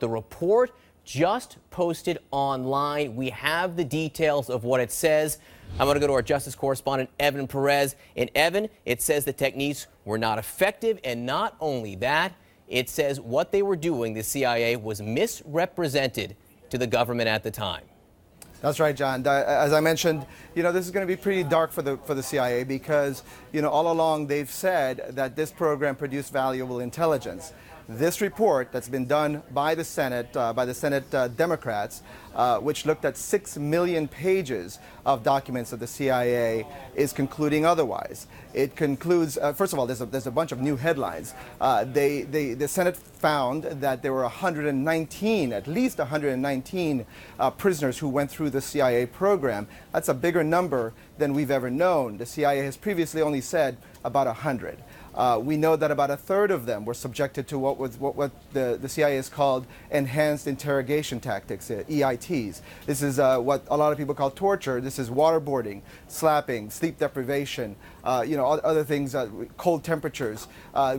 The report just posted online. We have the details of what it says. I'm going to go to our justice correspondent, Evan Perez. And Evan, it says the techniques were not effective. And not only that, it says what they were doing, the CIA, was misrepresented to the government at the time. That's right, John. As I mentioned, this is going to be pretty dark for the CIA because, all along they've said that this program produced valuable intelligence. This report that's been done by the Senate Democrats, which looked at 6 million pages of documents of the CIA, is concluding otherwise. It concludes, first of all, there's a bunch of new headlines. The Senate found that there were at least 119 prisoners who went through the CIA program. That's a bigger number than we've ever known. The CIA has previously only said about 100. We know that about a third of them were subjected to what the CIA has called enhanced interrogation tactics, EITs. This is what a lot of people call torture. This is waterboarding, slapping, sleep deprivation, other things, cold temperatures.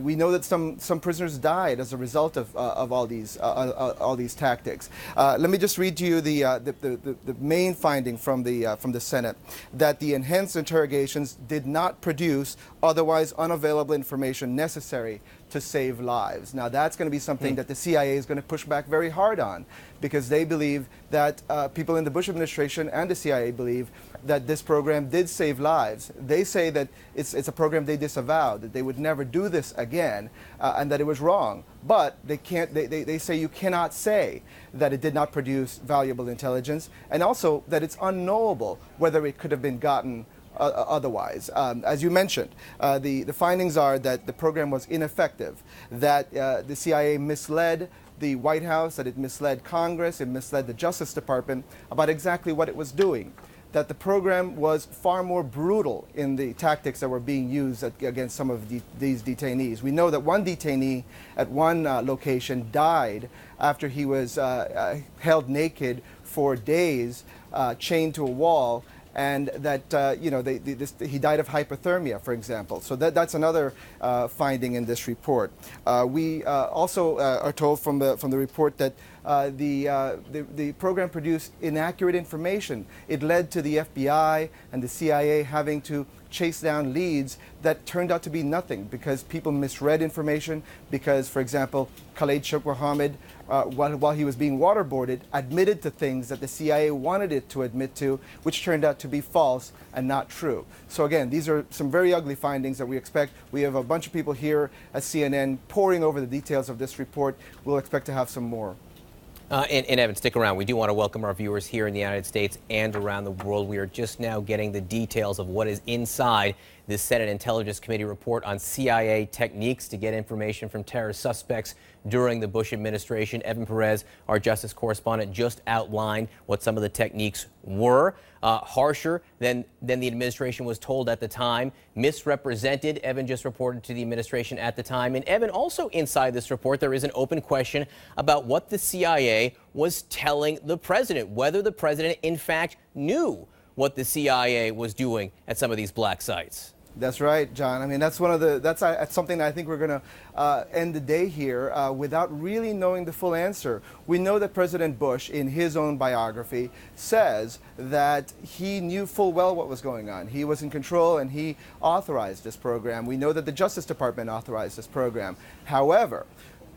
We know that some prisoners died as a result of all these tactics. Let me just read to you the main finding from the Senate, that the enhanced interrogations did not produce otherwise unavailable information necessary to save lives. Now that's going to be something that the CIA is going to push back very hard on, because they believe that people in the Bush administration and the CIA believe that this program did save lives. They say that it's a program they disavowed, that they would never do this again, and that it was wrong. But they say you cannot say that it did not produce valuable intelligence, and also that it's unknowable whether it could have been gotten otherwise. As you mentioned, the findings are that the program was ineffective, that the CIA misled the White House, that it misled Congress, it misled the Justice Department about exactly what it was doing, that the program was far more brutal in the tactics that were being used against some of these detainees. We know that one detainee at one location died after he was held naked for days, chained to a wall, and that he died of hypothermia, for example. So that's another finding in this report. We also are told from the report that the program produced inaccurate information. It led to the FBI and the CIA having to chase down leads that turned out to be nothing, because people misread information, because, for example, Khalid Sheikh Mohammed, while he was being waterboarded, admitted to things that the CIA wanted it to admit to, which turned out to be false and not true. So again, these are some very ugly findings that we expect. We have a bunch of people here at CNN poring over the details of this report. We'll expect to have some more. And Evan, stick around. We do want to welcome our viewers here in the United States and around the world. We are just now getting the details of what is inside the Senate Intelligence Committee report on CIA techniques to get information from terror suspects during the Bush administration. Evan Perez, our justice correspondent, just outlined what some of the techniques were. Harsher than the administration was told at the time, misrepresented, Evan just reported to the administration at the time. And Evan, also inside this report, there is an open question about what the CIA was telling the president, whether the president in fact knew what the CIA was doing at some of these black sites. That's right, John. I mean, that's something that I think we're going to end the day here without really knowing the full answer. We know that President Bush, in his own biography, says that he knew full well what was going on. He was in control and he authorized this program. We know that the Justice Department authorized this program. However,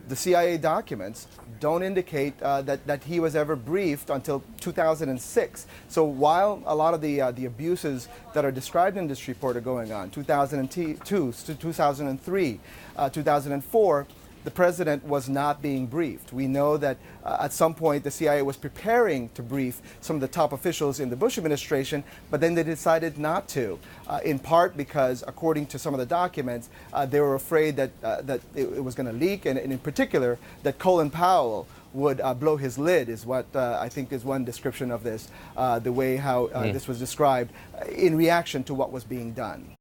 the CIA documents don't indicate that he was ever briefed until 2006. So while a lot of the abuses that are described in this report are going on, 2002 to 2003, 2004, the president was not being briefed. We know that at some point the CIA was preparing to brief some of the top officials in the Bush administration, but then they decided not to, in part because, according to some of the documents, they were afraid that it was going to leak, and in particular that Colin Powell would blow his lid, is what I think is one description of this, the way how this was described in reaction to what was being done.